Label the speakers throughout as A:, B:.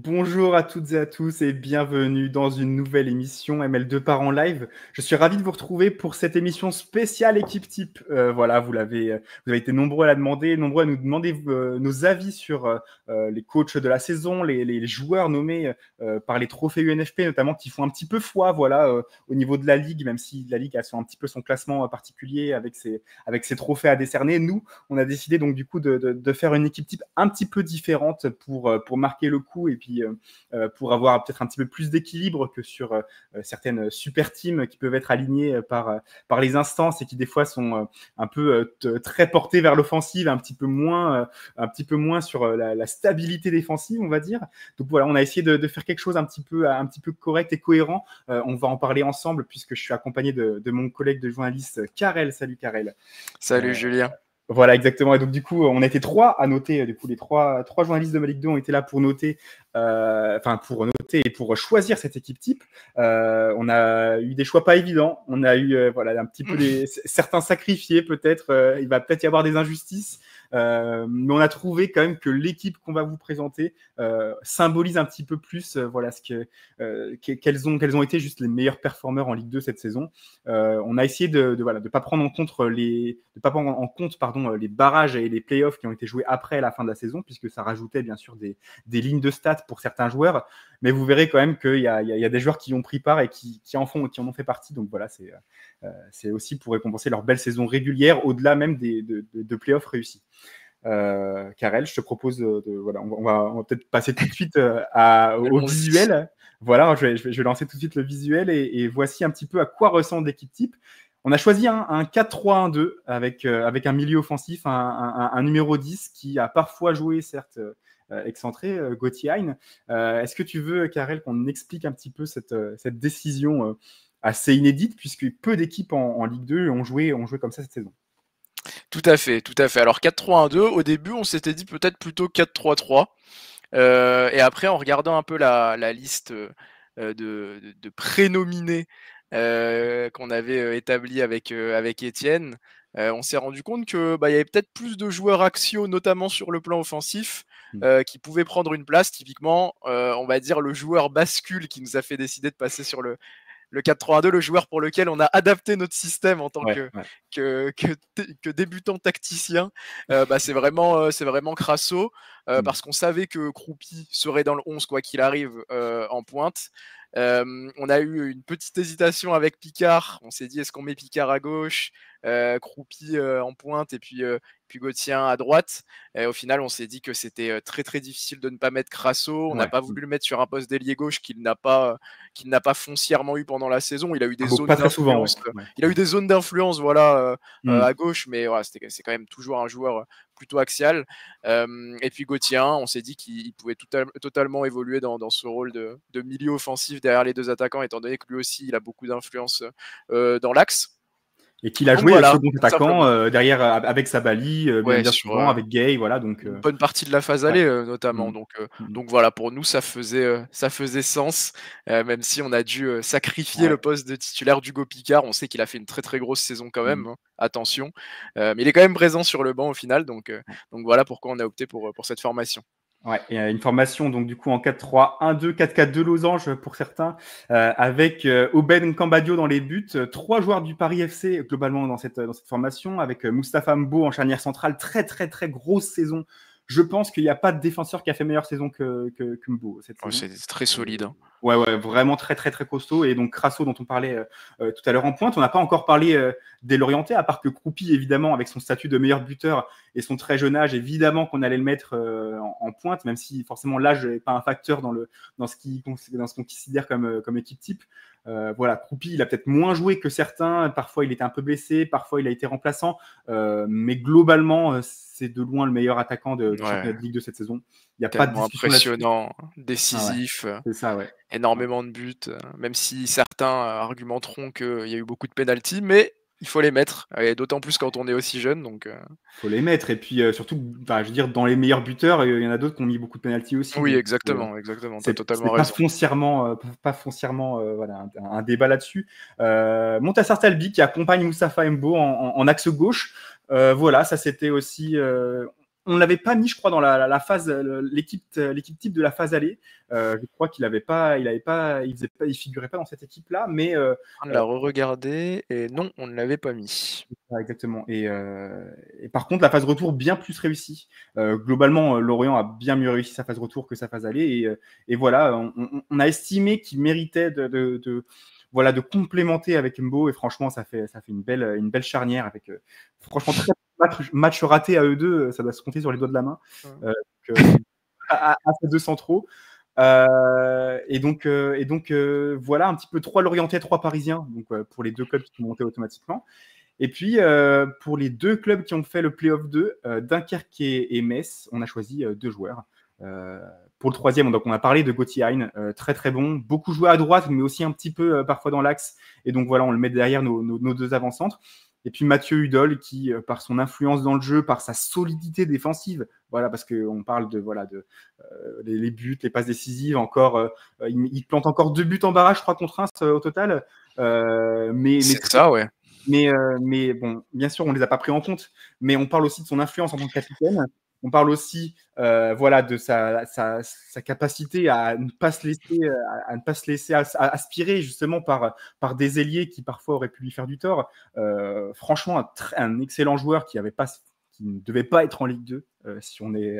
A: Bonjour à toutes et à tous et bienvenue dans une nouvelle émission ML2 par en live. Je suis ravi de vous retrouver pour cette émission spéciale équipe type. Voilà, vous avez été nombreux à la demander, nombreux à nous demander nos avis sur les coachs de la saison, les joueurs nommés par les trophées UNFP notamment qui font un petit peu foi, voilà, au niveau de la ligue, même si la ligue a un petit peu son classement particulier avec ses trophées à décerner. Nous, on a décidé donc du coup de faire une équipe type un petit peu différente pour marquer le coup et puis pour avoir peut-être un petit peu plus d'équilibre que sur certaines super teams qui peuvent être alignées par les instances et qui des fois sont un peu très portées vers l'offensive, un petit peu moins sur la stabilité défensive, on va dire. Donc voilà, on a essayé de faire quelque chose un petit peu correct et cohérent. On va en parler ensemble puisque je suis accompagné de mon collègue de journaliste Karel. Salut Karel.
B: Salut Julien.
A: Voilà, exactement. Et donc, du coup, on a été trois à noter. Du coup, les trois journalistes de ma Ligue 2 ont été là pour noter, pour noter et pour choisir cette équipe type. On a eu des choix pas évidents. On a eu, un petit peu certains sacrifiés peut-être. Il va peut-être y avoir des injustices. Mais on a trouvé quand même que l'équipe qu'on va vous présenter symbolise un petit peu plus quels ont été juste les meilleurs performeurs en Ligue 2 cette saison. On a essayé de pas prendre en compte les barrages et les playoffs qui ont été joués après la fin de la saison, puisque ça rajoutait bien sûr des lignes de stats pour certains joueurs. Mais vous verrez quand même qu'il y a des joueurs qui ont pris part et qui en ont fait partie. Donc voilà, c'est aussi pour récompenser leur belle saison régulière, au-delà même de playoffs réussis. Karel, je te propose on va peut-être passer tout de suite au visuel. Voilà, je vais lancer tout de suite le visuel et voici un petit peu à quoi ressemble l'équipe type. On a choisi un 4-3-1-2 avec un milieu offensif, un numéro 10 qui a parfois joué, certes, excentré, Gauthier Hein. Est-ce que tu veux, Karel, qu'on explique un petit peu cette décision assez inédite, puisque peu d'équipes en Ligue 2 ont joué comme ça cette saison?
B: Tout à fait. Alors 4-3-1-2, au début on s'était dit peut-être plutôt 4-3-3. Et après en regardant un peu la liste de prénominés qu'on avait établi avec Étienne, on s'est rendu compte que il y avait peut-être plus de joueurs axiaux, notamment sur le plan offensif, qui pouvaient prendre une place. Typiquement, on va dire le joueur bascule qui nous a fait décider de passer sur le 4-3-2, le joueur pour lequel on a adapté notre système en tant que débutant tacticien, c'est vraiment Crasso, parce qu'on savait que Croupi serait dans le 11 quoi qu'il arrive en pointe. On a eu une petite hésitation avec Picard. On s'est dit, est-ce qu'on met Picard à gauche, Croupi en pointe et puis Gauthier à droite. Et au final, on s'est dit que c'était très très difficile de ne pas mettre Crasso. On n'a pas voulu le mettre sur un poste d'ailier gauche qu'il n'a pas foncièrement eu pendant la saison. Il a eu des zones d'influence. Il a eu des zones d'influence, à gauche, mais voilà, c'est quand même toujours un joueur plutôt axial. Et puis Gauthier, on s'est dit qu'il pouvait totalement évoluer dans ce rôle de milieu offensif derrière les deux attaquants, étant donné que lui aussi, il a beaucoup d'influence dans l'axe.
A: Et qu'il a joué second attaquant derrière avec Sabali, bien souvent, avec Gay, voilà. Donc,
B: une bonne partie de la phase allée notamment. Donc voilà, pour nous, ça faisait sens, même si on a dû sacrifier le poste de titulaire d'Hugo Picard. On sait qu'il a fait une très très grosse saison quand même, attention. Mais il est quand même présent sur le banc au final. Donc voilà pourquoi on a opté pour cette formation.
A: Ouais, et une formation donc du coup en 4-3-1-2, 4-4-2 losange pour certains, avec Oben Cambadio dans les buts, 3 joueurs du Paris FC globalement dans cette formation, avec Moustapha Mbo en charnière centrale, très très très grosse saison. Je pense qu'il n'y a pas de défenseur qui a fait meilleure saison que Mbo cette saison.
B: C'est très solide.
A: Ouais, vraiment très très très costaud. Et donc Crasso dont on parlait tout à l'heure en pointe, on n'a pas encore parlé des Lorientais, à part que Croupi évidemment avec son statut de meilleur buteur et son très jeune âge, évidemment qu'on allait le mettre en pointe, même si forcément l'âge n'est pas un facteur dans ce qu'on considère comme équipe type. Croupi, il a peut-être moins joué que certains, parfois il était un peu blessé, parfois il a été remplaçant, mais globalement c'est de loin le meilleur attaquant du championnat de Ligue de cette saison. Il n'y a pas de discussion
B: impressionnant, décisif,
A: c'est ça,
B: énormément de buts, même si certains argumenteront qu'il y a eu beaucoup de pénaltys, mais il faut les mettre, et d'autant plus quand on est aussi jeune. Donc,
A: faut les mettre, et puis surtout, je veux dire, dans les meilleurs buteurs, il y en a d'autres qui ont mis beaucoup de pénaltys aussi.
B: Oui, exactement, t'as totalement raison.
A: Pas foncièrement un débat là-dessus. Montassar Talbi qui accompagne Moustapha Mbo en axe gauche. Ça c'était aussi on l'avait pas mis, je crois, dans la phase, l'équipe type de la phase aller. Je crois il figurait pas dans cette équipe-là, mais
B: On l'a re-regardé et non, on ne l'avait pas mis.
A: exactement. Et par contre, la phase retour bien plus réussie. Globalement, Lorient a bien mieux réussi sa phase retour que sa phase aller. Et voilà, on a estimé qu'il méritait voilà, de complémenter avec Mbo. Et franchement, ça fait une belle charnière avec franchement très match raté à eux deux. Ça doit se compter sur les doigts de la main. À ces deux centraux. Voilà un petit peu 3 Lorientais, 3 Parisiens, donc pour les deux clubs qui sont montés automatiquement. Et puis pour les deux clubs qui ont fait le playoff 2, Dunkerque et Metz, on a choisi 2 joueurs. Pour le troisième, donc on a parlé de Gauthier Hein, très très bon, beaucoup joué à droite, mais aussi un petit peu parfois dans l'axe. Et donc voilà, on le met derrière nos deux avant-centres. Et puis Mathieu Hudol, qui, par son influence dans le jeu, par sa solidité défensive, voilà, parce qu'on parle de les buts, les passes décisives, encore, il plante encore 2 buts en barrage, je crois, contre Reims au total.
B: C'est ça, ouais.
A: Mais bon, bien sûr, on les a pas pris en compte, mais on parle aussi de son influence en tant que capitaine. On parle aussi voilà, de sa capacité à ne pas se laisser, aspirer justement par des ailiers qui parfois auraient pu lui faire du tort. Franchement, un excellent joueur qui ne devait pas être en Ligue 2, si on est,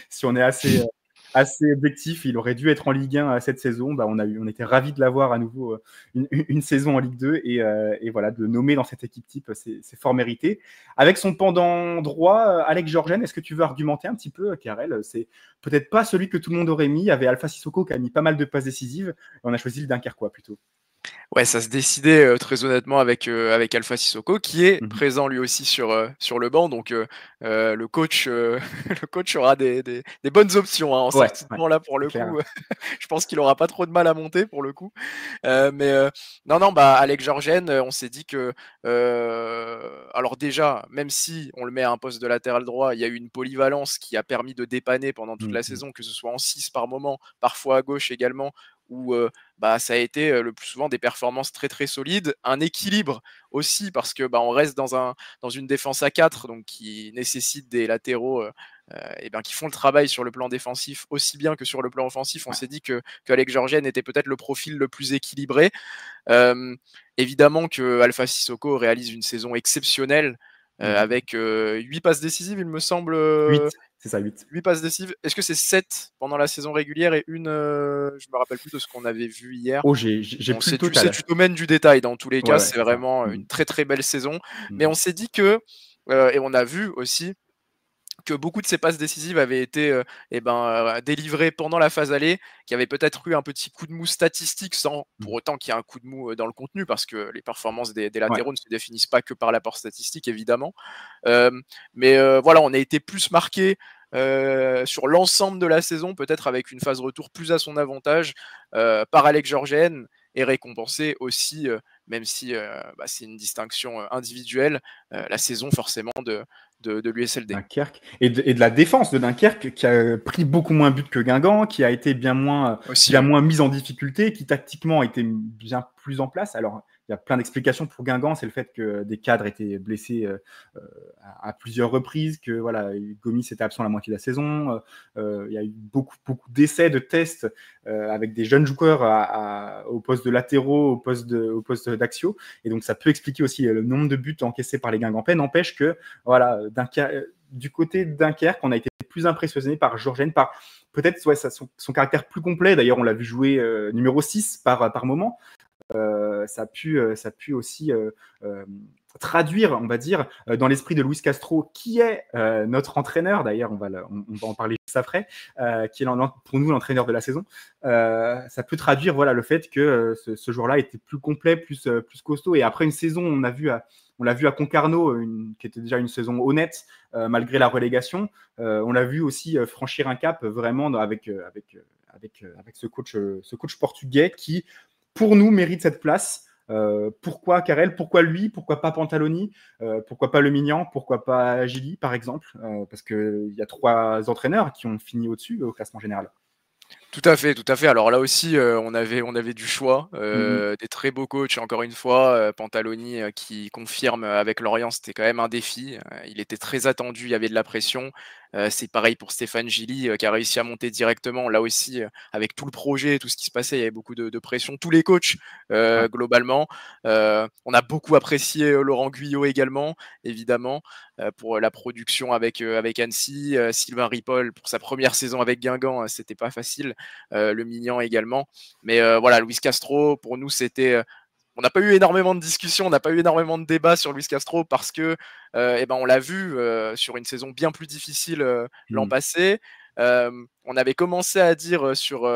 A: si on est assez objectif. Il aurait dû être en Ligue 1 cette saison. On était ravis de l'avoir à nouveau une saison en Ligue 2 et voilà, de le nommer dans cette équipe type, c'est fort mérité. Avec son pendant droit, Alex Georgen, est-ce que tu veux argumenter un petit peu, Karel? C'est peut-être pas celui que tout le monde aurait mis. Il y avait Alpha Sissoko qui a mis pas mal de passes décisives. On a choisi le Dunkerquois plutôt.
B: Ouais, ça se décidait, très honnêtement avec Alpha Sissoko qui est présent lui aussi sur le banc donc le coach, le coach aura des bonnes options, hein, en sortie de banc là pour le coup, je pense qu'il aura pas trop de mal à monter pour le coup. Non, Alex Georgen, on s'est dit que, alors déjà, même si on le met à un poste de latéral droit, il y a eu une polyvalence qui a permis de dépanner pendant toute la saison, que ce soit en 6 par moment, parfois à gauche également, où ça a été le plus souvent des performances très très solides, un équilibre aussi parce que on reste dans une défense à 4 donc qui nécessite des latéraux qui font le travail sur le plan défensif aussi bien que sur le plan offensif. On s'est dit que Alex Georgen était peut-être le profil le plus équilibré. Évidemment que Alpha Sissoko réalise une saison exceptionnelle avec 8 passes décisives, il me semble.
A: 8, c'est ça, 8.
B: 8 passes décisives. Est-ce que c'est 7 pendant la saison régulière et une, je me rappelle plus de ce qu'on avait vu hier.
A: Oh, j'ai plus le total.
B: C'est du domaine du détail dans tous les cas, c'est vraiment une très très belle saison. Mais on s'est dit que, et on a vu aussi que beaucoup de ces passes décisives avaient été délivrées pendant la phase aller, qu'il y avait peut-être eu un petit coup de mou statistique sans pour autant qu'il y ait un coup de mou dans le contenu, parce que les performances des latéraux ne se définissent pas que par l'apport statistique, évidemment. Voilà, on a été plus marqué sur l'ensemble de la saison, peut-être avec une phase retour plus à son avantage, par Alex Georgen, et récompensé aussi, même si c'est une distinction individuelle, la saison forcément de l'USLD.
A: Dunkerque et de la défense de Dunkerque qui a pris beaucoup moins de buts que Guingamp, qui a été bien moins mise en difficulté, qui tactiquement a été bien plus en place. Alors il y a plein d'explications pour Guingamp, c'est le fait que des cadres étaient blessés à plusieurs reprises, que voilà, Gomis était absent la moitié de la saison, il y a eu beaucoup d'essais, de tests avec des jeunes joueurs au poste de latéraux, au poste d'axio, et donc ça peut expliquer aussi le nombre de buts encaissés par les Guingampais. N'empêche que voilà, du côté de Dunkerque, on a été plus impressionné par Georgen, par peut-être son caractère plus complet. D'ailleurs, on l'a vu jouer numéro 6 par moment. Ça a pu aussi traduire, on va dire, dans l'esprit de Luis Castro, qui est notre entraîneur. D'ailleurs, on va en parler juste après, qui est pour nous l'entraîneur de la saison. Ça peut traduire voilà, le fait que ce joueur-là était plus complet, plus costaud. Et après une saison, on l'a vu à Concarneau, qui était déjà une saison honnête, malgré la relégation. On l'a vu aussi franchir un cap vraiment avec ce coach portugais qui, pour nous, mérite cette place. Pourquoi Karel? Pourquoi lui? Pourquoi pas Pantaloni? Pourquoi pas Le Mignan? Pourquoi pas Gilly, par exemple? Parce qu'il y a 3 entraîneurs qui ont fini au-dessus au classement général.
B: Tout à fait, tout à fait. Alors là aussi, on avait du choix, des très beaux coachs, encore une fois, Pantaloni, qui confirme avec Lorient, c'était quand même un défi. Il était très attendu, il y avait de la pression. C'est pareil pour Stéphane Gilly qui a réussi à monter directement. Là aussi, avec tout le projet, tout ce qui se passait, il y avait beaucoup de pression. Tous les coachs, globalement. On a beaucoup apprécié Laurent Guyot également, évidemment, pour la production avec Annecy. Sylvain Ripoll pour sa première saison avec Guingamp, c'était pas facile. Le Mignan également. Mais voilà, Luis Castro, pour nous, c'était on n'a pas eu énormément de discussions, on n'a pas eu énormément de débats sur Luis Castro parce que on l'a vu sur une saison bien plus difficile l'an passé. On avait commencé à dire sur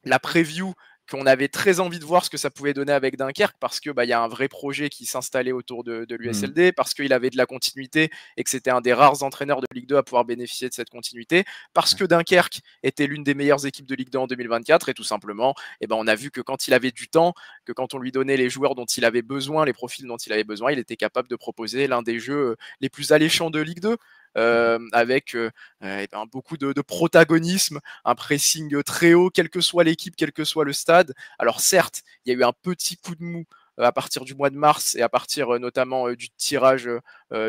B: la preview qu'on avait très envie de voir ce que ça pouvait donner avec Dunkerque parce que y a un vrai projet qui s'installait autour de l'USLD, parce qu'il avait de la continuité et que c'était un des rares entraîneurs de Ligue 2 à pouvoir bénéficier de cette continuité, parce que Dunkerque était l'une des meilleures équipes de Ligue 2 en 2024 et tout simplement, on a vu que quand il avait du temps, que quand on lui donnait les joueurs dont il avait besoin, les profils dont il avait besoin, il était capable de proposer l'un des jeux les plus alléchants de Ligue 2. Avec beaucoup de protagonisme, un pressing très haut, quelle que soit l'équipe, quel que soit le stade. Alors certes, il y a eu un petit coup de mou à partir du mois de mars et à partir notamment du tirage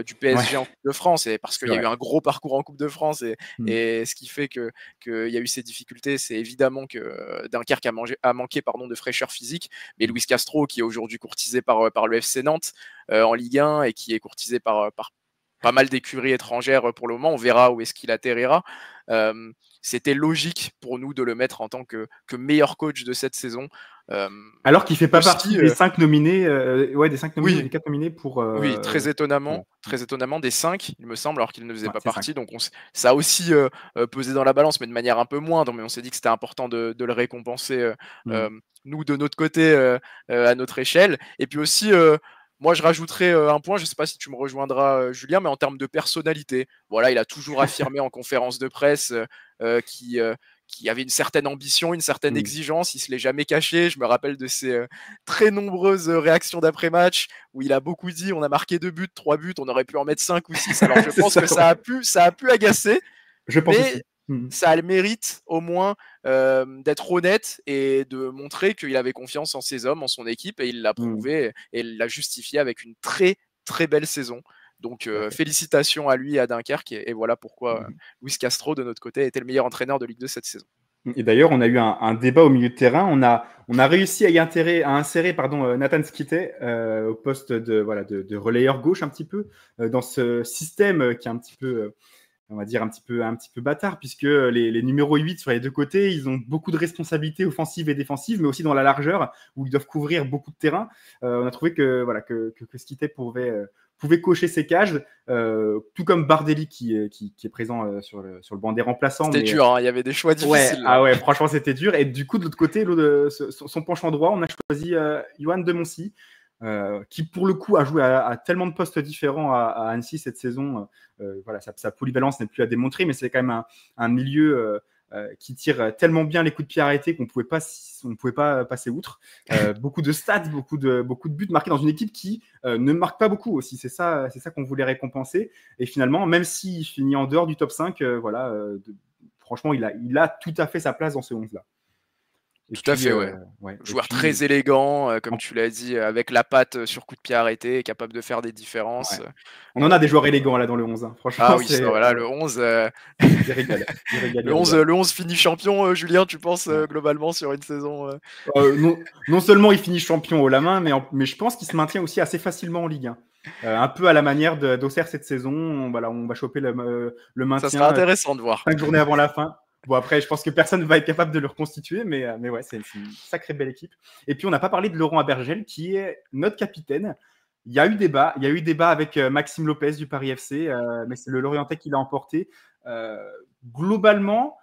B: du PSG en Coupe de France, et parce qu'il y a eu un gros parcours en Coupe de France et ce qui fait qu'il y a eu ces difficultés, c'est évidemment que Dunkerque a manqué de fraîcheur physique, mais Luis Castro, qui est aujourd'hui courtisé par le FC Nantes en Ligue 1 et qui est courtisé par pas mal d'écuries étrangères pour le moment, on verra où est-ce qu'il atterrira. C'était logique pour nous de le mettre en tant que meilleur coach de cette saison.
A: Alors qu'il ne fait pas partie des 5 nominés, des 5 nominés,
B: oui,
A: ou des 4 nominés pour.
B: Oui, très étonnamment, des 5, il me semble, alors qu'il ne faisait pas partie. Donc ça a aussi pesé dans la balance, mais de manière un peu moindre. Mais on s'est dit que c'était important de le récompenser, nous, de notre côté, à notre échelle. Et puis aussi, moi, je rajouterais un point, je ne sais pas si tu me rejoindras, Julien, mais en termes de personnalité. Voilà, il a toujours affirmé en conférence de presse qui avait une certaine ambition, une certaine exigence, il se l'est jamais caché. Je me rappelle de ses très nombreuses réactions d'après-match où il a beaucoup dit on a marqué 2 buts, 3 buts, on aurait pu en mettre 5 ou 6. Alors je pense que ça a pu agacer,
A: je pense
B: mais
A: aussi.
B: Ça a le mérite au moins d'être honnête et de montrer qu'il avait confiance en ses hommes, en son équipe, et il l'a prouvé et il l'a justifié avec une très très belle saison. Donc félicitations à lui et à Dunkerque, et voilà pourquoi Luis Castro de notre côté était le meilleur entraîneur de Ligue 2 cette saison.
A: Et d'ailleurs, on a eu un débat au milieu de terrain. On a réussi à insérer Nathan Skeete au poste de relayeur gauche un petit peu dans ce système qui est un petit peu on va dire un petit peu bâtard, puisque les numéros 8 sur les deux côtés, ils ont beaucoup de responsabilités offensives et défensives, mais aussi dans la largeur où ils doivent couvrir beaucoup de terrain. On a trouvé que Skeete pouvait cocher ses cages, tout comme Bardelli qui est présent sur le banc des remplaçants.
B: C'était dur, il y avait des choix difficiles.
A: Franchement, c'était dur. Et du coup, de l'autre côté, son penchant droit, on a choisi Yohan de Moncy, qui pour le coup a joué à tellement de postes différents à Annecy cette saison. Sa polyvalence n'est plus à démontrer, mais c'est quand même un milieu qui tire tellement bien les coups de pied arrêtés qu'on ne pouvait pas passer outre. Beaucoup de stats, beaucoup de buts marqués dans une équipe qui ne marque pas beaucoup aussi. C'est ça qu'on voulait récompenser. Et finalement, même s'il finit en dehors du top 5, franchement, il a tout à fait sa place dans ce 11-là.
B: Tout à fait, joueur très élégant, comme tu l'as dit, avec la patte sur coup de pied arrêté, capable de faire des différences.
A: Ouais. On en a des joueurs élégants là dans le 11, hein. Franchement.
B: Ah oui, le 11.
A: Il régale.
B: Le 11 finit champion, Julien, tu penses, globalement, sur une saison
A: non seulement il finit champion haut la main, mais je pense qu'il se maintient aussi assez facilement en Ligue 1. Un peu à la manière d'Auxerre cette saison. On va choper le maintien.
B: Ça sera intéressant de voir.
A: 5 journées avant la fin. Bon, après, je pense que personne ne va être capable de le reconstituer, mais ouais, c'est une sacrée belle équipe. Et puis, on n'a pas parlé de Laurent Abergel, qui est notre capitaine. Il y a eu débat avec Maxime Lopez du Paris FC, mais c'est le Lorientais qui l'a emporté. Globalement,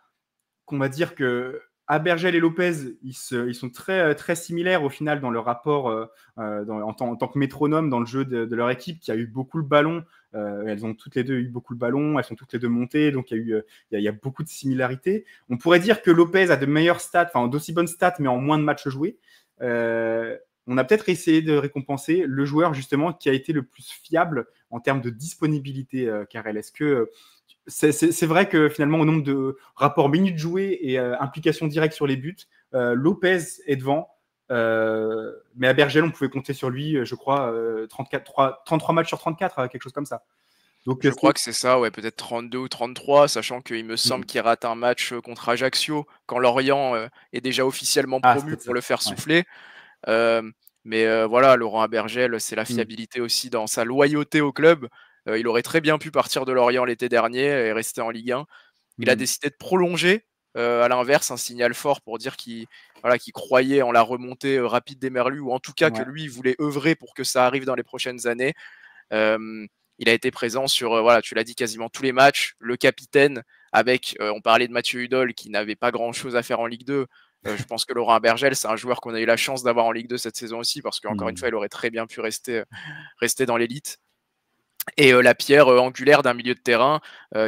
A: on va dire que Abergel et Lopez, ils sont très, très similaires au final dans leur rapport en tant que métronome dans le jeu de leur équipe, qui a eu beaucoup le ballon. Elles ont toutes les deux eu beaucoup le ballon, elles sont toutes les deux montées, donc il y a beaucoup de similarités. On pourrait dire que Lopez a de meilleures stats, enfin d'aussi bonnes stats, mais en moins de matchs joués. On a peut-être essayé de récompenser le joueur justement qui a été le plus fiable en termes de disponibilité, Karel. Est-ce que c'est vrai que finalement, au nombre de rapports minutes jouées et implications directes sur les buts, Lopez est devant. Mais Abergel, on pouvait compter sur lui, je crois, 33 matchs sur 34, quelque chose comme ça. Donc,
B: Je crois que c'est ça, ouais, peut-être 32 ou 33, sachant qu'il me semble
A: Mmh.
B: qu'il rate un match, contre Ajaccio quand Lorient, est déjà officiellement
A: Ah, c'est
B: promu
A: peut-être
B: pour
A: ça.
B: le faire
A: Ouais.
B: souffler. Mais voilà, Laurent Abergel, c'est la
A: Mmh.
B: fiabilité aussi dans sa loyauté au club. Il aurait très bien pu partir de Lorient l'été dernier et rester en Ligue 1. Il a
A: Mmh.
B: décidé de prolonger, à l'inverse, un signal fort pour dire qu'il croyait en la remontée, rapide des Merlus, ou en tout cas que
A: Ouais.
B: lui, il voulait œuvrer pour que ça arrive dans les prochaines années. Hem, il a été présent sur, voilà, tu l'as dit, quasiment tous les matchs. Le capitaine avec, on parlait de Mathieu Hudol qui n'avait pas grand-chose à faire en Ligue 2. Je pense que Laurent Abergel, c'est un joueur qu'on a eu la chance d'avoir en Ligue 2 cette saison aussi, parce qu'encore une
A: Mmh.
B: fois, il aurait très bien pu rester dans l'élite. Et la pierre, angulaire d'un milieu de terrain,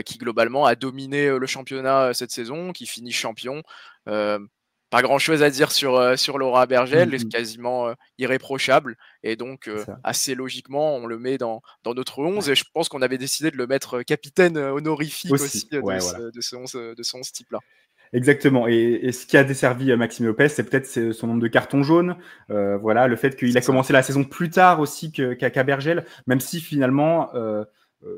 B: qui globalement a dominé, le championnat, cette saison, qui finit champion. Hem, Pas grand chose à dire sur Laurent
A: Mmh
B: Abergel, est
A: mh.
B: quasiment, irréprochable, et donc
A: C'est ça.
B: assez logiquement, on le met dans notre 11,
A: Ouais.
B: et je pense qu'on avait décidé de le mettre, capitaine, honorifique aussi,
A: Aussi, ouais, voilà.
B: de ce 11 type-là.
A: Exactement, et ce qui a desservi, Maxime Lopez, c'est son nombre de cartons jaunes, voilà, le fait qu'il a
B: C'est ça.
A: commencé la saison plus tard aussi qu'Abergel, même si finalement,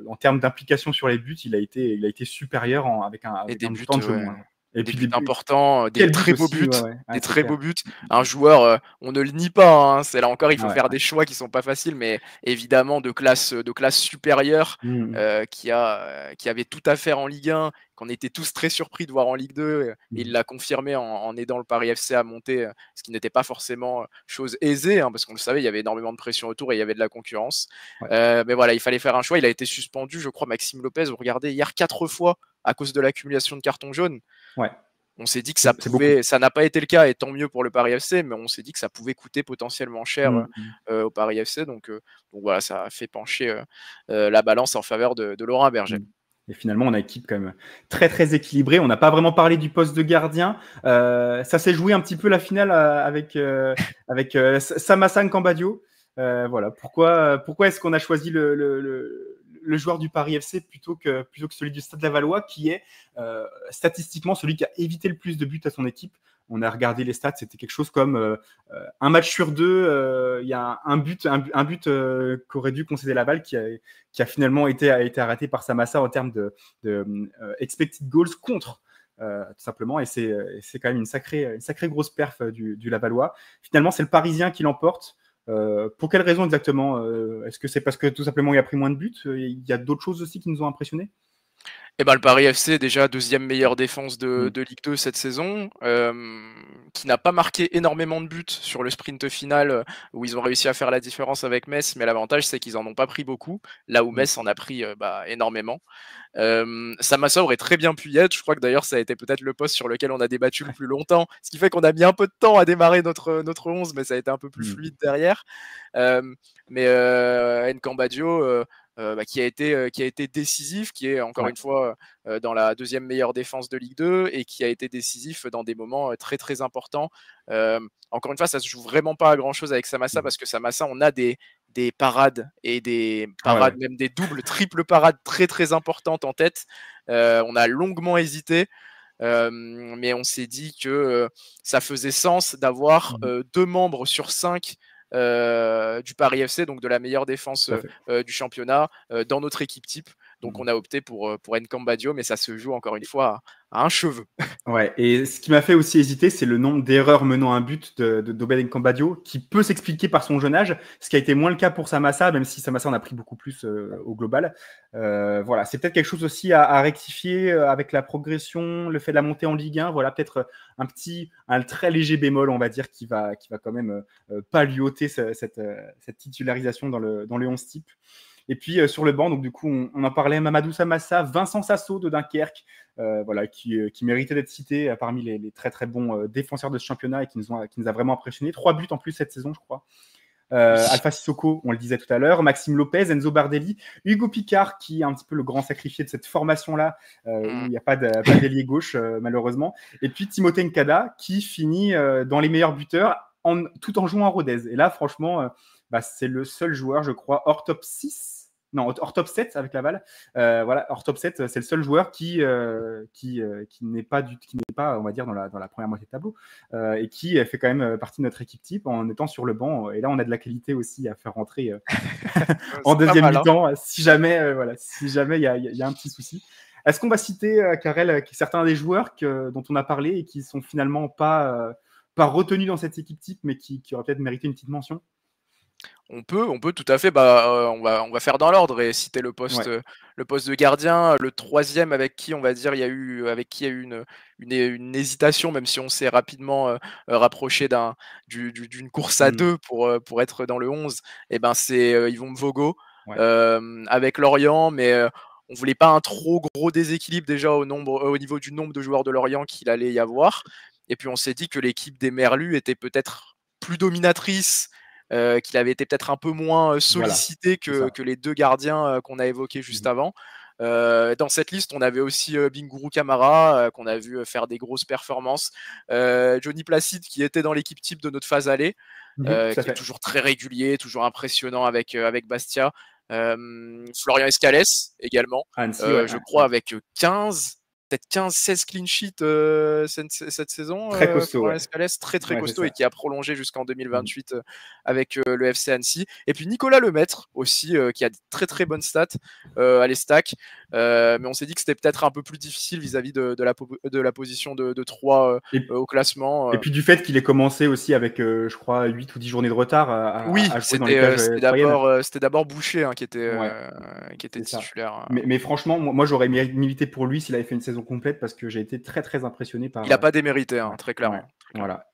A: en termes d'implication sur les buts, il a été supérieur
B: Et
A: avec
B: des
A: un
B: buts,
A: temps de jeu
B: ouais,
A: moindre. Et
B: des
A: puis
B: buts
A: des buts,
B: importants, des
A: quel but
B: très beaux
A: aussi,
B: buts,
A: ouais, ouais, ouais,
B: des
A: c'est
B: très
A: clair.
B: beaux buts. Un joueur, on ne le nie pas, hein, c'est là encore, il faut
A: Ouais,
B: faire
A: ouais.
B: des choix qui sont pas faciles, mais évidemment de classe supérieure,
A: Mmh mh.
B: qui avait tout à faire en Ligue 1, qu'on était tous très surpris de voir en Ligue 2, et il
A: Mmh.
B: l'a confirmé en aidant le Paris FC à monter, ce qui n'était pas forcément, chose aisée, hein, parce qu'on le savait, il y avait énormément de pression autour et il y avait de la concurrence.
A: Ouais.
B: Mais voilà, il fallait faire un choix. Il a été suspendu, je crois, Maxime Lopez, vous regardez hier 4 fois à cause de l'accumulation de cartons jaunes.
A: Ouais.
B: On s'est dit que
A: C'est beaucoup.
B: ça n'a pas été le cas, et tant mieux pour le Paris FC, mais on s'est dit que ça pouvait coûter potentiellement cher,
A: Mmh mh.
B: au Paris FC, donc voilà, ça a fait pencher, la balance en faveur de Laurent Abergel.
A: Mmh. Et finalement, on a une équipe quand même très, très équilibrée. On n'a pas vraiment parlé du poste de gardien. Ça s'est joué un petit peu la finale, avec Samassane Cambadio. Voilà. Pourquoi est-ce qu'on a choisi le joueur du Paris FC plutôt que celui du Stade Lavallois, qui est statistiquement celui qui a évité le plus de buts à son équipe? On a regardé les stats, c'était quelque chose comme un match sur deux, il y a un but qu'aurait dû concéder la balle, qui a finalement été arrêté par Samassa en termes de expected goals contre, tout simplement. Et c'est quand même une sacrée grosse perf, du Lavallois. Finalement, c'est le Parisien qui l'emporte. Pour quelle raison exactement? Est-ce que c'est parce que tout simplement il a pris moins de buts? Il y a d'autres choses aussi qui nous ont impressionnés?
B: Et ben, le Paris FC, déjà deuxième meilleure défense de
A: Mm.
B: de Ligue 2 cette saison, qui n'a pas marqué énormément de buts sur le sprint final, où ils ont réussi à faire la différence avec Metz, mais l'avantage, c'est qu'ils en ont pas pris beaucoup, là où
A: Mm.
B: Metz en a pris, énormément. Samassa aurait très bien pu y être. Je crois que d'ailleurs, ça a été peut-être le poste sur lequel on a débattu le plus longtemps, ce qui fait qu'on a mis un peu de temps à démarrer notre 11, mais ça a été un peu plus
A: Mm.
B: fluide derrière. Mais Nkambadio, qui a été décisif, qui est encore
A: Ouais.
B: une fois, dans la deuxième meilleure défense de Ligue 2, et qui a été décisif dans des moments, très, très importants. Encore une fois, ça se joue vraiment pas à grand-chose avec Samassa,
A: Mm.
B: parce que Samassa, on a des parades, et des
A: Ah ouais,
B: parades,
A: ouais.
B: même des doubles, triples parades très, très importantes en tête. On a longuement hésité, mais on s'est dit que, ça faisait sens d'avoir,
A: Mm.
B: 2 membres sur 5, du Paris FC, donc de la meilleure défense,
A: Tout à fait.
B: du championnat, dans notre équipe type. Donc
A: Mm.
B: on a opté pour Nkambadio, mais ça se joue encore une fois à un cheveu.
A: Ouais, et ce qui m'a fait aussi hésiter, c'est le nombre d'erreurs menant à un but d'Obed Cambadio, qui peut s'expliquer par son jeune âge, ce qui a été moins le cas pour Samassa, même si Samassa en a pris beaucoup plus, au global. Voilà, c'est peut-être quelque chose aussi à rectifier, avec la progression, le fait de la montée en Ligue 1. Voilà, peut-être un très léger bémol, on va dire, qui va quand même pas lui ôter cette titularisation dans le 11 type. Et puis sur le banc, donc du coup, on en parlait, Mamadou Samassa, Vincent Sasso de Dunkerque, voilà, qui méritait d'être cité parmi les très très bons défenseurs de ce championnat, et qui nous a vraiment impressionnés. 3 buts en plus cette saison, je crois.
B: Oui.
A: Alpha Sissoko, on le disait tout à l'heure, Maxime Lopez, Enzo Bardelli, Hugo Picard, qui est un petit peu le grand sacrifié de cette formation-là, où
B: Mmh.
A: il n'y a pas d'ailier gauche, malheureusement. Et puis Timothée Nkada, qui finit dans les meilleurs buteurs, tout en jouant à Rodez. Et là, franchement, c'est le seul joueur, je crois, hors top 6, non, hors top 7 avec Laval. Voilà, hors top 7, c'est le seul joueur qui n'est pas, on va dire, dans la première moitié de tableau et qui fait quand même partie de notre équipe type en étant sur le banc. Et là, on a de la qualité aussi à faire rentrer en deuxième mi-temps, si jamais il y a un petit souci. Est-ce qu'on va citer, Karel, certains des joueurs dont on a parlé et qui sont finalement pas retenus dans cette équipe type, mais qui auraient peut-être mérité une petite mention?
B: On peut tout à fait. On va faire dans l'ordre et citer le poste de gardien, le troisième avec qui on va dire il y a eu une hésitation, même si on s'est rapidement rapproché d'une course à deux pour être dans le 11. Et ben c'est Yvon Mvogo avec Lorient, mais on voulait pas un trop gros déséquilibre déjà au niveau du nombre de joueurs de Lorient qu'il allait y avoir. Et puis on s'est dit que l'équipe des Merlus était peut-être plus dominatrice, qu'il avait été peut-être un peu moins sollicité que les deux gardiens qu'on a évoqués juste avant. Dans cette liste, on avait aussi Bingourou Kamara, qu'on a vu faire des grosses performances. Johnny Placide, qui était dans l'équipe type de notre phase aller, qui est toujours très régulier, toujours impressionnant avec Bastia. Florian Escalès également, je crois, avec 15-16 clean sheets cette saison.
A: Très costaud.
B: Escalès, très costaud et qui a prolongé jusqu'en 2028 avec le FC Annecy. Et puis Nicolas Lemaître aussi, qui a de très bonnes stats à l'Estac. Mais on s'est dit que c'était peut-être un peu plus difficile vis-à-vis de la position de 3 au classement.
A: Et puis du fait qu'il ait commencé aussi avec, je crois, 8 ou 10 journées de retard à jouer dans les cages.
B: C'était d'abord Boucher qui était titulaire.
A: Mais franchement, moi j'aurais milité pour lui s'il avait fait une saison complète parce que j'ai été très impressionné par.
B: Il n'a pas démérité, très clairement.
A: Voilà.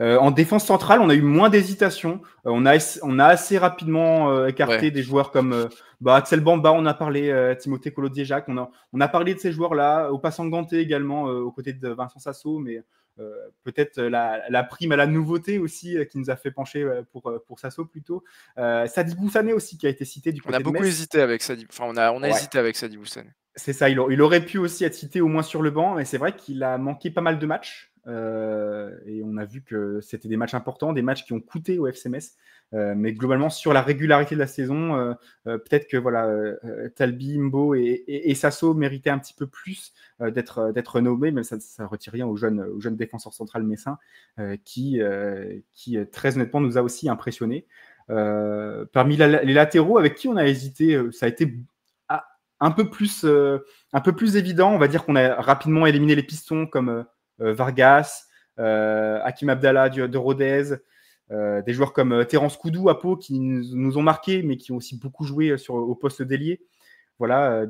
A: En défense centrale, on a eu moins d'hésitation. On a assez rapidement écarté des joueurs comme Axel Bamba, on a parlé, Timothée Colodier-Jacques. On a parlé de ces joueurs-là, au passant Ganté également, aux côtés de Vincent Sasso, mais peut-être la prime à la nouveauté aussi qui nous a fait pencher pour Sasso plutôt. Sadibou Sané aussi qui a été cité du côté de Metz.
B: On a beaucoup hésité avec Sadibou. Enfin, on a hésité avec Sadibou Sané.
A: C'est ça, il aurait pu aussi être cité au moins sur le banc, mais c'est vrai qu'il a manqué pas mal de matchs. Et on a vu que c'était des matchs importants, des matchs qui ont coûté au FC Metz. Mais globalement, sur la régularité de la saison, peut-être que Talbi, Mbo et Sasso méritaient un petit peu plus d'être nommés, mais ça ne retire rien au jeune défenseur central messin qui, très honnêtement, nous a aussi impressionnés. Parmi les latéraux avec qui on a hésité, ça a été un peu plus évident. On va dire qu'on a rapidement éliminé les pistons comme Vargas, Hakim Abdallah de Rodez, des joueurs comme Terence Koudou à Pau qui nous ont marqué, mais qui ont aussi beaucoup joué au poste d'ailier. Voilà,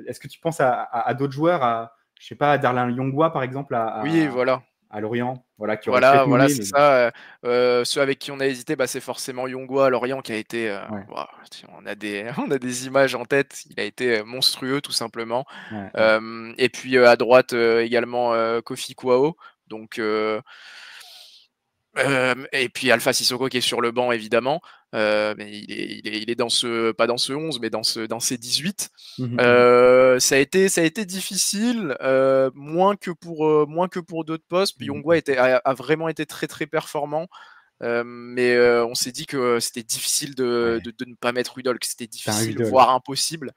A: est-ce que tu penses à d'autres joueurs, je sais pas, à Darlin Yongwa par exemple,
B: oui, voilà.
A: À Lorient,
B: c'est ça. Ceux avec qui on a hésité, c'est forcément Yongwa à Lorient qui a été. On a des images en tête. Il a été monstrueux tout simplement. Et puis à droite également Kofi Kouao. Donc et puis Alpha Sissoko qui est sur le banc évidemment. Mais il est pas dans ce 11, mais dans ces 18. Ça a été difficile, moins que pour d'autres postes. Puis Yongwa a vraiment été très performant. Mais on s'est dit que c'était difficile de ne pas mettre Udol, que c'était difficile, voire impossible.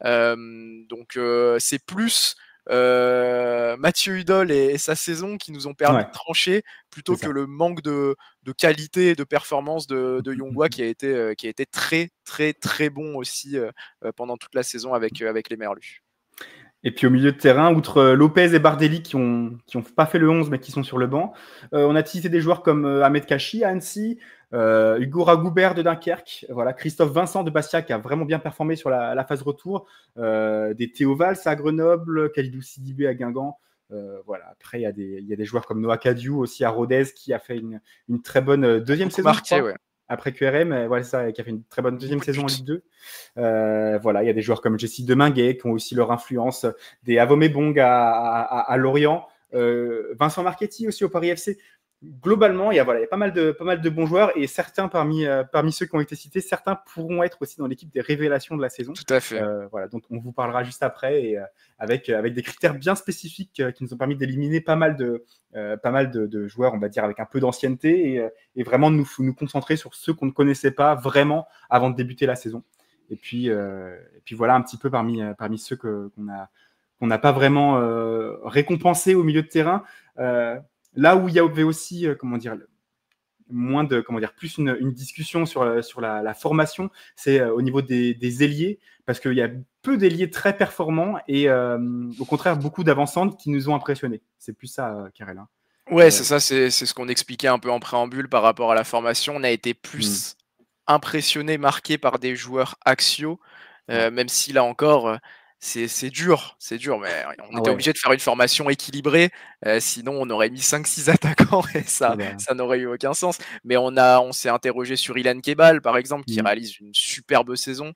B: Donc c'est plus Mathieu Hudol et sa saison qui nous ont permis de trancher plutôt que le manque de qualité et de performance de Yongwa qui a été très bon aussi pendant toute la saison avec les Merlus.
A: Et puis au milieu de terrain, outre Lopez et Bardelli qui ont pas fait le 11 mais qui sont sur le banc, on a cité des joueurs comme Ahmed Kachi à Annecy, Hugo Ragoubert de Dunkerque, voilà, Christophe Vincent de Bastia qui a vraiment bien performé sur la phase retour, des Théo Valls à Grenoble, Khalidou Sidibé à Guingamp. Voilà. Après, il y a des joueurs comme Noah Kadiou aussi à Rodez qui a fait une très bonne deuxième saison.
B: Marqué,
A: après QRM, ça, qui a fait une très bonne deuxième saison en Ligue 2. Voilà, il y a des joueurs comme Jessie Deminguet qui ont aussi leur influence, des Avomé Bong à Lorient, Vincent Marchetti aussi au Paris FC. Globalement, il y a pas mal de bons joueurs et certains parmi ceux qui ont été cités, certains pourront être aussi dans l'équipe des révélations de la saison.
B: Tout à fait.
A: Voilà, donc on vous parlera juste après et avec des critères bien spécifiques qui nous ont permis d'éliminer pas mal de joueurs, on va dire, avec un peu d'ancienneté et vraiment de nous concentrer sur ceux qu'on ne connaissait pas vraiment avant de débuter la saison. Et puis voilà un petit peu parmi ceux qu'on n'a pas vraiment récompensé au milieu de terrain. Là où il y avait aussi, plus une discussion sur la formation, c'est au niveau des ailiers, parce qu'il y a peu d'ailiers très performants et au contraire beaucoup d'avancantes qui nous ont impressionnés. C'est plus ça, Karel. Hein.
B: Ouais, c'est ça, c'est ce qu'on expliquait un peu en préambule par rapport à la formation. On a été plus impressionné, marqué par des joueurs axiaux, même si là encore, c'est dur, mais on était obligé de faire une formation équilibrée, sinon on aurait mis 5-6 attaquants et ça n'aurait eu aucun sens. Mais on s'est interrogé sur Ilan Kebal, par exemple, qui réalise une superbe saison.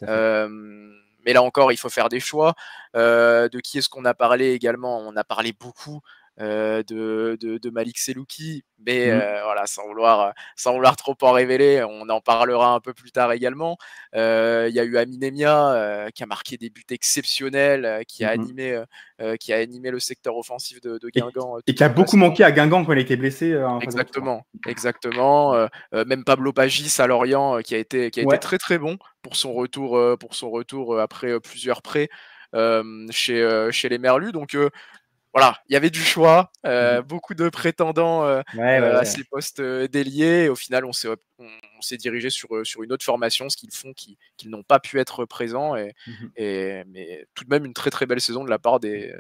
B: Mais là encore, il faut faire des choix. De qui est-ce qu'on a parlé également? On a parlé beaucoup de Malik Selouki, mais voilà, sans vouloir trop en révéler, on en parlera un peu plus tard également. Il y a eu Amine Emia qui a marqué des buts exceptionnels, qui a animé le secteur offensif de Guingamp.
A: Et qui a beaucoup manqué à Guingamp quand il a été blessé.
B: Exactement. Même Pablo Pagis à Lorient qui a été très très bon pour son retour après plusieurs prêts chez les Merlus. Donc voilà, il y avait du choix, beaucoup de prétendants à ces postes d'ailier. Et au final, on s'est dirigé sur une autre formation, ce qu'ils font, qu'ils n'ont pas pu être présents. Mais tout de même, une très très belle saison de la part des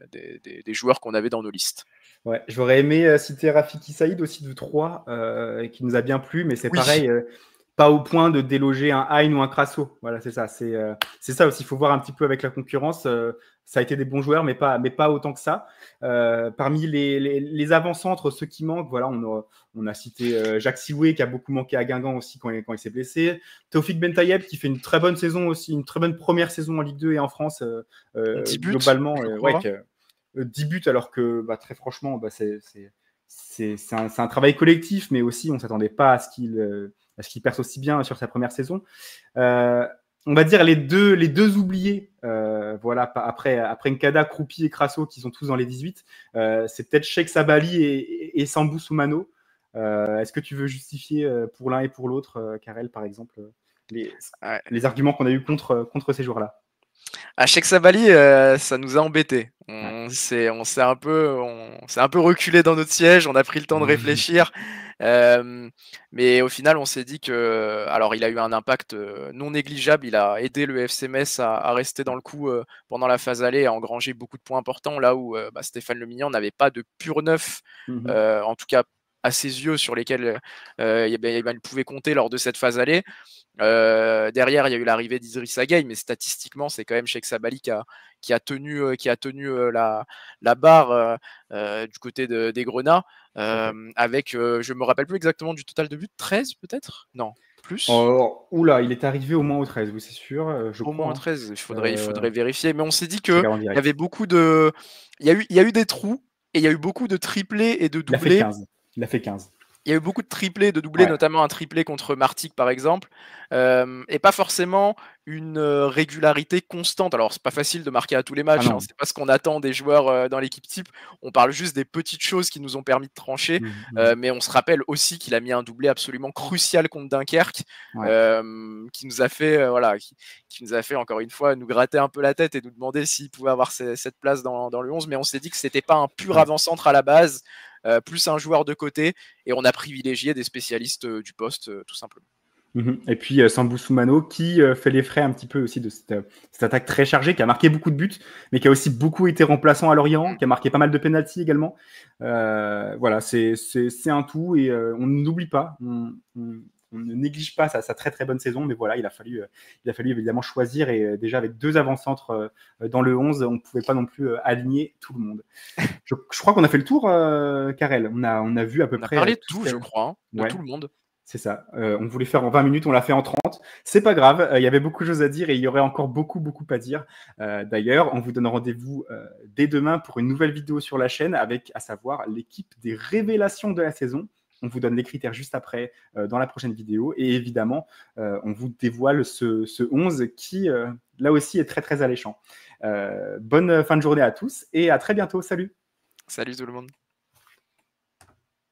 B: joueurs qu'on avait dans nos listes.
A: Ouais, j'aurais aimé citer Rafiki Saïd aussi de Troyes, qui nous a bien plu, mais c'est pareil, pas au point de déloger un Hein ou un Crasso. Voilà, c'est ça. C'est ça aussi. Il faut voir un petit peu avec la concurrence. Ça a été des bons joueurs, mais pas autant que ça. Parmi les avant-centres, ceux qui manquent, voilà, on a cité Jacques Sioué qui a beaucoup manqué à Guingamp aussi quand il s'est blessé. Taoufik Bentayeb qui fait une très bonne saison aussi, une très bonne première saison en Ligue 2 et en France.
B: 10 buts,
A: globalement, 10 buts, alors que très franchement, c'est un travail collectif, mais aussi on ne s'attendait pas à ce qu'il perce aussi bien sur sa première saison. On va dire les deux oubliés, voilà, après Nkada, Kroupi et Crasso qui sont tous dans les 18, c'est peut-être Cheikh Sabali et Sambou Soumano. Est-ce que tu veux justifier pour l'un et pour l'autre, Karel, par exemple, les arguments qu'on a eu contre ces joueurs-là?
B: À Cheikh Sabali, ça nous a embêtés. On s'est un peu reculé dans notre siège, on a pris le temps de réfléchir. Mais au final, on s'est dit que, alors il a eu un impact non négligeable, il a aidé le FC Metz à rester dans le coup pendant la phase aller, à engranger beaucoup de points importants, là où Stéphane Lemignan n'avait pas de pur neuf, en tout cas à ses yeux, sur lesquels il pouvait compter lors de cette phase aller. Derrière, il y a eu l'arrivée d'Idriss Gueye, mais statistiquement, c'est quand même Cheikh Sabali qui a tenu la barre du côté des Grenats, avec, je me rappelle plus exactement du total de buts, 13 peut-être? Non, plus?
A: Oula, il est arrivé au moins au 13, oui, c'est sûr.
B: Au moins au 13, il faudrait vérifier. Mais on s'est dit qu'il y avait beaucoup il y a eu des trous et il y a eu beaucoup de triplés et de doublés.
A: Il a fait 15.
B: Il y a eu beaucoup de triplés, de doublés, notamment un triplé contre Martigues par exemple, et pas forcément une régularité constante. Alors c'est pas facile de marquer à tous les matchs, c'est pas ce qu'on attend des joueurs dans l'équipe type. On parle juste des petites choses qui nous ont permis de trancher, mais on se rappelle aussi qu'il a mis un doublé absolument crucial contre Dunkerque, qui nous a fait qui nous a fait encore une fois nous gratter un peu la tête et nous demander s'il pouvait avoir cette place dans le 11. Mais on s'est dit que c'était pas un pur avant-centre à la base, plus un joueur de côté, et on a privilégié des spécialistes du poste, tout simplement.
A: Et puis Sambou Soumano qui fait les frais un petit peu aussi de cette attaque très chargée, qui a marqué beaucoup de buts, mais qui a aussi beaucoup été remplaçant à Lorient, qui a marqué pas mal de pénaltys également. Voilà, c'est un tout, et on n'oublie pas, on ne néglige pas sa très très bonne saison, mais voilà, il a fallu évidemment choisir, et déjà avec 2 avant-centres dans le 11, on ne pouvait pas non plus aligner tout le monde. Je crois qu'on a fait le tour, Karel. On a vu à peu près.
B: On a parlé de tout, je crois, de tout le monde.
A: C'est ça. On voulait faire en 20 minutes, on l'a fait en 30. C'est pas grave, il y avait beaucoup de choses à dire et il y aurait encore beaucoup à dire. D'ailleurs, on vous donne rendez-vous dès demain pour une nouvelle vidéo sur la chaîne, avec, à savoir, l'équipe des révélations de la saison. On vous donne les critères juste après dans la prochaine vidéo. Et évidemment, on vous dévoile ce 11 qui, là aussi, est très très alléchant. Bonne fin de journée à tous et à très bientôt. Salut.
B: Salut tout le monde.